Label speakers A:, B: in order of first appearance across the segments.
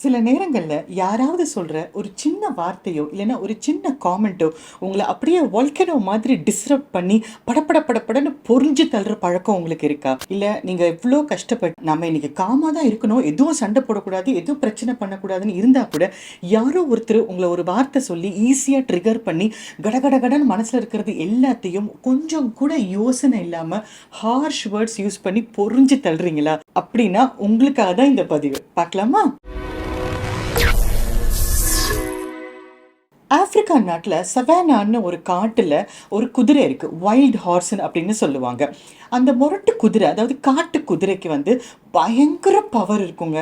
A: சில நேரங்கள்ல யாராவது சொல்ற ஒரு சின்ன வார்த்தையோ இல்லைன்னா ஒரு சின்ன காமெண்ட்டோ உங்களை அப்படியே வால்கனோ மாதிரி டிஸ்டர்ப் பண்ணி படபட படபடன்னு பொறிஞ்சு தள்ளுற பழக்கம் உங்களுக்கு இருக்கா? இல்ல நீங்க எவ்வளோ கஷ்டப்பட்டு நம்ம இன்னைக்கு காமா தான் இருக்கணும், எதுவும் சண்டை போடக்கூடாது, எதுவும் பிரச்சனை பண்ணக்கூடாதுன்னு இருந்தா கூட யாரோ ஒருத்தர் உங்களை ஒரு வார்த்தை சொல்லி ஈஸியா ட்ரிகர் பண்ணி கடகடகடன்னு மனசுல இருக்கிறது எல்லாத்தையும் கொஞ்சம் கூட யோசனை இல்லாம ஹார்ஷ் வேர்ட்ஸ் யூஸ் பண்ணி பொறிஞ்சு தள்ளுறீங்களா? அப்படின்னா உங்களுக்காக தான் இந்த பதிவு. பார்க்கலாமா? ஆப்பிரிக்கா நாட்டில் சவானான்னு ஒரு காட்டில் ஒரு குதிரை இருக்குது, வைல்ட் ஹார்ஸ்ன்னு அப்படின்னு சொல்லுவாங்க. அந்த முரட்டு குதிரை, அதாவது காட்டு குதிரைக்கு பயங்கர பவர் இருக்குங்க.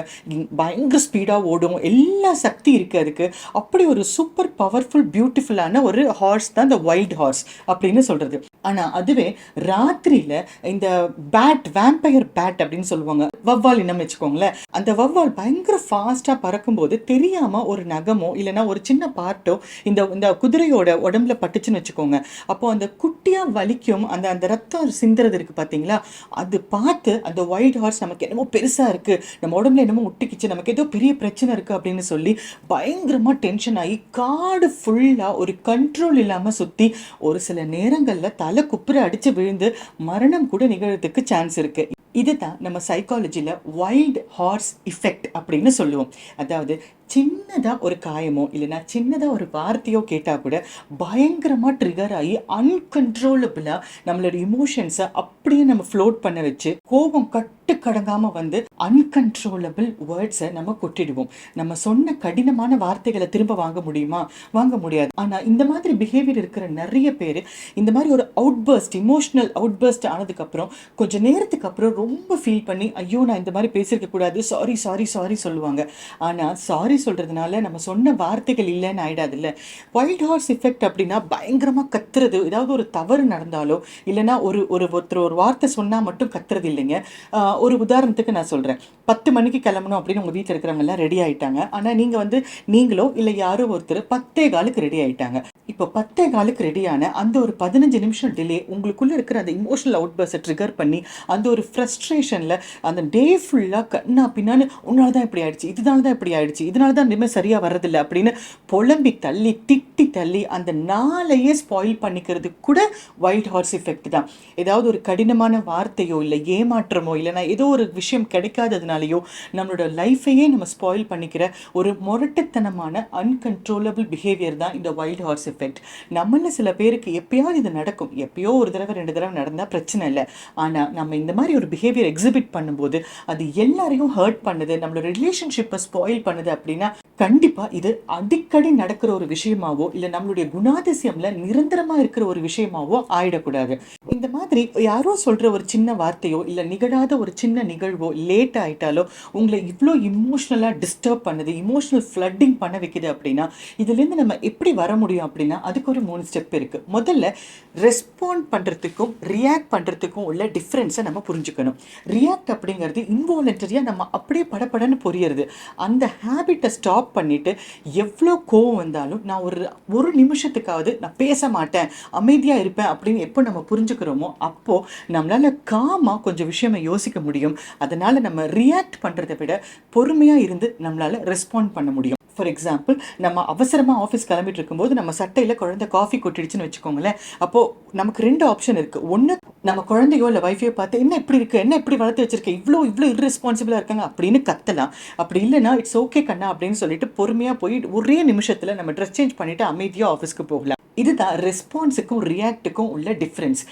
A: பயங்கர ஸ்பீடாக ஓடும், எல்லா சக்தி இருக்குது அதுக்கு. அப்படி ஒரு சூப்பர் பவர்ஃபுல் பியூட்டிஃபுல்லான ஒரு ஹார்ஸ் தான் இந்த வைல்ட் ஹார்ஸ் அப்படின்னு சொல்கிறது. ஆனால் அதுவே ராத்திரியில் இந்த வேம்பயர் பேட் அப்படின்னு சொல்லுவாங்க, வவ்வால் இனம் வச்சுக்கோங்களேன். அந்த வவ்வால் பயங்கர ஃபாஸ்ட்டாக பறக்கும்போது தெரியாமல் ஒரு நகமோ இல்லைன்னா ஒரு சின்ன பார்ட்டோ இந்த இந்த குதிரையோட உடம்புல பட்டுச்சுன்னு வச்சுக்கோங்க. அப்போ அந்த குட்டியாக வலிக்கும், அந்த அந்த ரத்தம் சிந்துறது இருக்குது பார்த்தீங்களா, அது பார்த்து அந்த வைல்ட் ஹார்ஸ் நமக்கு என்னமோ பெருசாக இருக்குது, நம்ம உடம்புல என்னமோ ஒட்டிக்கிச்சு, நமக்கு ஏதோ பெரிய பிரச்சனை இருக்குது அப்படின்னு சொல்லி பயங்கரமாக டென்ஷன் ஆகி காடு ஃபுல்லாக ஒரு கண்ட்ரோல் இல்லாமல் சுற்றி ஒரு சில நேரங்களில் தலை குப்புற அடித்து விழுந்து மரணம் கூட நிகழ்றதுக்கு சான்ஸ் இருக்குது. இதுதான் நம்ம சைக்காலஜியில் வைல்ட் ஹார்ஸ் இஃபெக்ட் அப்படின்னு சொல்லுவோம். அதாவது சின்னதாக ஒரு காயமோ இல்லைன்னா சின்னதாக ஒரு வார்த்தையோ கேட்டால் கூட பயங்கரமாக ட்ரிகர் ஆகி அன்கன்ட்ரோலபிளாக நம்மளோட இமோஷன்ஸை அப்படியே நம்ம ஃப்ளோட் பண்ண வச்சு கோபம் கட்டுக்கடங்காமல் அன்கன்ட்ரோலபிள் வேர்ட்ஸை நம்ம கொட்டிடுவோம். நம்ம சொன்ன கடினமான வார்த்தைகளை திரும்ப வாங்க முடியுமா? வாங்க முடியாது. ஆனால் இந்த மாதிரி பிஹேவியர் இருக்கிற நிறைய பேர் இந்த மாதிரி ஒரு இமோஷனல் அவுட்பர்ஸ்ட் ஆனதுக்கப்புறம் கொஞ்சம் நேரத்துக்கு அப்புறம் ரொம்ப ஃபீல் பண்ணி ஐயோ நான் இந்த மாதிரி பேசியிருக்க கூடாது, சாரி சாரி சாரி சொல்லுவாங்க. ஆனால் சாரி சொல்றதுனால நம்ம சொன்ன வார்த்தைகள் இல்லைன்னு ஆயிடாது. இல்லை, வைல்ட் ஹார்ஸ் எஃபெக்ட் அப்படின்னா பயங்கரமாக கத்துறது, ஏதாவது ஒரு தவறு நடந்தாலோ இல்லைன்னா ஒருத்தர் ஒரு வார்த்தை சொன்னால் மட்டும் கத்துறது இல்லைங்க. ஒரு உதாரணத்துக்கு நான் சொல்கிறேன், 10 மணிக்கு கிளம்பணும் அப்படின்னு உங்கள் வீட்டில் இருக்கிறவங்க எல்லாம் ரெடி ஆகிட்டாங்க. ஆனால் நீங்கள் நீங்களோ இல்லை யாரோ ஒருத்தர் 10:15 ரெடி ஆகிட்டாங்க. இப்போ 10:15 ரெடியான அந்த ஒரு 15 நிமிஷம் டிலே உங்களுக்குள்ளே இருக்கிற அந்த இமோஷனல் அவுட்பர்ஸை ட்ரிகர் பண்ணி அந்த ஒரு ஃப்ரஸ்ட்ரேஷனில் அந்த டே ஃபுல்லாக கண்ணா பின்னான்னு உன்னால தான் இப்படி ஆயிடுச்சு, இதனால தான் இப்படி ஆயிடுச்சு, இதனால தான் இனிமேல் சரியாக வர்றதில்லை அப்படின்னு புலம்பி தள்ளி திட்டி தள்ளி அந்த நாளையே ஸ்பாயில் பண்ணிக்கிறது கூட வைல்ட் ஹார்ஸ் எஃபெக்ட் தான். ஏதாவது ஒரு கடினமான வார்த்தையோ இல்லை ஏமாற்றமோ இல்லைனா ஏதோ ஒரு விஷயம் கிடைக்காததுனாலையோ நம்மளோட லைஃபையே நம்ம ஸ்பாயில் பண்ணிக்கிற ஒரு முரட்டுத்தனமான அன்கன்ட்ரோலபிள் பிஹேவியர் தான் இந்த வைல்ட் ஹார்ஸ் எஃபெக்ட். நம்மள சில பேருக்கு எப்பயாவது இது நடக்கும், எப்பயோ ஒரு தடவை 2 தடவை நடந்தால் பிரச்சனை இல்லை. ஆனால் நம்ம இந்த மாதிரி ஒரு பிஹேவியர் எக்ஸிபிட் பண்ணும்போது அது எல்லாரையும் ஹர்ட் பண்ணுது, நம்மளோட ரிலேஷன்ஷிப்பை ஸ்பாயில் பண்ணுது அப்படின்னா கண்டிப்பாக இது அடிக்கடி நடக்கிற ஒரு விஷயமாவோ இல்லை நம்மளுடைய குணாதிசயம்ல நிரந்தரமாக இருக்கிற ஒரு விஷயமாவோ ஆயிடக்கூடாது. இந்த மாதிரி யாரோ சொல்கிற ஒரு சின்ன வார்த்தையோ இல்லை நிகழாத ஒரு சின்ன நிகழ்வோ லேட் ஆகிட்டாலோ உங்களை இவ்வளோ இமோஷ்னலாக டிஸ்டர்ப் பண்ணுது, இமோஷனல் ஃப்ளட்டிங் பண்ண வைக்குது அப்படின்னா இதுலேருந்து நம்ம எப்படி வர முடியும் அப்படின்னா அதுக்கு ஒரு 3 ஸ்டெப் இருக்குது. முதல்ல ரெஸ்பாண்ட் பண்ணுறதுக்கும் ரியாக்ட் பண்ணுறதுக்கும் உள்ள டிஃப்ரென்ஸை நம்ம புரிஞ்சுக்கணும். ரியாக்ட் அப்படிங்கிறது இன்வாலண்டரியாக நம்ம அப்படியே படப்படன்னு புரியுறது. அந்த ஹேபிட்டை ஸ்டாப் பண்ணிட்டு எவ்வளோ கோவம் வந்தாலும் நான் ஒரு நிமிஷத்துக்காவது நான் பேச மாட்டேன், அமைதியாக இருப்பேன் அப்படின்னு எப்போ நம்ம புரிஞ்சுக்கிறோமோ அப்போது நம்மளால் காமாக கொஞ்சம் விஷயமை யோசிக்க முடியும். அதனால் நம்ம ரியாக்ட் பண்ணுறதை விட பொறுமையாக இருந்து நம்மளால் ரெஸ்பாண்ட் பண்ண முடியும். ஃபார் எக்ஸாம்பிள், நம்ம அவசரமாக ஆஃபீஸ் கிளம்பிட்டு இருக்கும்போது நம்ம சட்டையில் குழந்தை காஃபி கொட்டிடுச்சுன்னு வச்சுக்கோங்களேன். அப்போது நமக்கு 2 ஆப்ஷன் இருக்குது. ஒன்று, நம்ம குழந்தையோ இல்லை வைஃபையோ பார்த்து என்ன இப்படி இருக்குது, என்ன இப்படி வளர்த்து வச்சிருக்கேன், இவ்வளோ இர்ரெஸ்பான்சிபிளாக இருக்காங்க அப்படின்னு கத்தலாம். அப்படி இல்லைன்னா இட்ஸ் ஓகே கண்ணா அப்படின்னு சொல்லிட்டு பொறுமையாக போய் ஒரே நிமிஷத்தில் நம்ம ட்ரெஸ் சேஞ்ச் பண்ணிவிட்டு அமைதியாக ஆஃபீஸ்க்கு போகலாம். இதுதான் ரெஸ்பான்ஸுக்கும் ரியாக்டுக்கும் உள்ள டிஃப்ரென்ஸ்.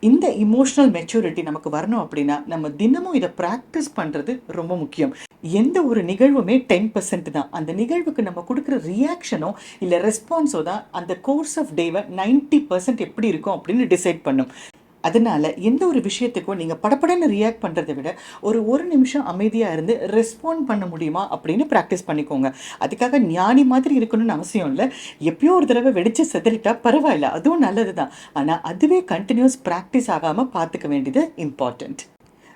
A: இந்த இமோஷனல் மெச்சூரிட்டி நமக்கு வரணும் அப்படின்னா நம்ம தினமும் இதை ப்ராக்டிஸ் பண்ணுறது ரொம்ப முக்கியம். எந்த ஒரு நிகழ்வுமே 10% தான். அந்த நிகழ்வுக்கு நம்ம கொடுக்குற ரியாக்ஷனோ இல்லை ரெஸ்பான்ஸோ தான் அந்த கோர்ஸ் ஆஃப் டேவை 90% எப்படி இருக்கும் அப்படின்னு டிசைட் பண்ணும். அதனால் எந்த ஒரு விஷயத்துக்கும் நீங்கள் படப்படன்னு ரியாக்ட் பண்ணுறதை விட ஒரு நிமிஷம் அமைதியாக இருந்து ரெஸ்பாண்ட் பண்ண முடியுமா அப்படின்னு ப்ராக்டிஸ் பண்ணிக்கோங்க. அதுக்காக ஞானி மாதிரி இருக்கணும்னு அவசியம் இல்லை. எப்பயோ ஒரு தடவை வெடித்து செதறிட்டா பரவாயில்ல, அதுவும் நல்லது தான். ஆனால் அதுவே கண்டினியூஸ் ப்ராக்டிஸ் ஆகாமல் பார்த்துக்க வேண்டியது இம்பார்ட்டண்ட்.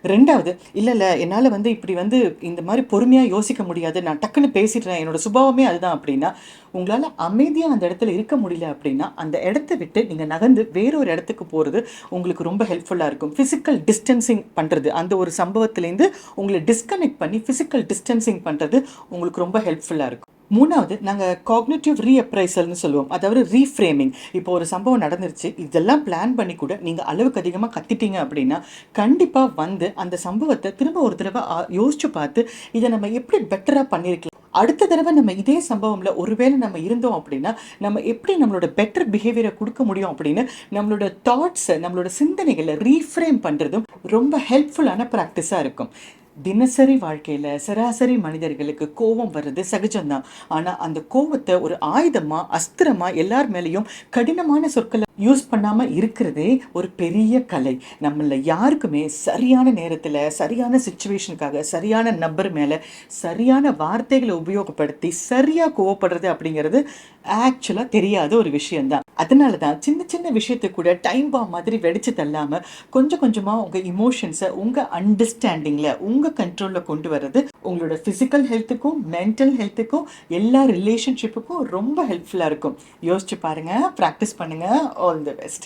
A: 2வது, இல்ல என்னால வந்து இப்படி வந்து இந்த மாரி பொறுமையா யோசிக்க முடியாது. நான் டக்குன்னு பேசிடுறேன். என்னோட சுபாவமே அதுதான் அப்படின்னா, உங்களால அமைதியா அந்த இடத்துல இருக்க முடியல அப்படின்னா, அந்த இடத்த விட்டு நீங்க நகர்ந்து வேற ஒரு இடத்துக்கு போறது உங்களுக்கு ரொம்ப ஹெல்ப்ஃபுல்லா இருக்கும். பிசிக்கல் டிஸ்டன்சிங் பண்றது. அந்த ஒரு சம்பவத்திலேருந்து உங்கள டிஸ்கனெக்ட் பண்ணி பிசிக்கல் டிஸ்டன்சிங் பண்றது உங்களுக்கு ரொம்ப ஹெல்ப்ஃபுல்லா இருக்கும். 3வது, நாங்க காக்னிட்டிவ் ரீஅப்ரைசல்னு சொல்லுவோம். அதாவது ரீஃப்ரேமிங். இப்போ ஒரு சம்பவம் நடந்துருச்சு. இதெல்லாம் பிளான் பண்ணி கூட நீங்க அளவுக்கு அதிகமா கத்திட்டீங்க அப்படின்னா, கண்டிப்பா வந்து அந்த சம்பவத்த திரும்ப ஒரு தடவ யோசிச்சு பார்த்து, இத நம்ம எப்படி பெட்டரா பண்ணியிருக்கலாம்? அடுத்த தடவ நம்ம இதே சம்பவம்ல ஒருவேளை நம்ம இருந்தோம் அப்படின்னா, நம்ம எப்படி நம்மளோட பெட்டர் பிஹேவியர குடுக்க முடியும் அப்படின்னு, நம்மளோட தாட்ஸ, நம்மளோட சிந்தனைகள ரீஃப்ரேம் பண்றதும் ரொம்ப ஹெல்ப்ஃபுல்லான பிராக்டிஸா இருக்கும். தினசரி வாழ்க்கையில சராசரி மனிதர்களுக்கு கோவம் வர்றது சகஜம்தான். ஆனா அந்த கோவத்த ஒரு ஆயுதமா, அஸ்திரமா எல்லார் மேலயும் கடினமான சொற்கள யூஸ் பண்ணாம இருக்கிறதே ஒரு பெரிய கலை. நம்மள யாருக்குமே சரியான நேரத்துல, சரியான சிச்சுவேஷனுக்காக, சரியான நபர் மேல சரியான வார்த்தைகள உபயோகப்படுத்தி சரியா கோவப்படுறது அப்படிங்கிறது ஆக்சுவலா தெரியாத ஒரு விஷயம் தான். அதனால தான் சின்ன சின்ன விஷயத்த கூட டைம் பாம் மாதிரி வெடிச்சு தள்ளாம, கொஞ்சம் கொஞ்சமா உங்க இமோஷன்ஸ உங்க அண்டர்ஸ்டாண்டிங்ல, உங்க கண்ட்ரோல்ல கொண்டு வர்றது உங்களோட பிசிக்கல் ஹெல்த்துக்கும், மென்டல் ஹெல்த்துக்கும், எல்லா ரிலேஷன்ஷிப்புக்கும் ரொம்ப ஹெல்ப்ஃபுல்லா இருக்கும். யோசிச்சு பாருங்க, பிராக்டிஸ் பண்ணுங்க. All the best.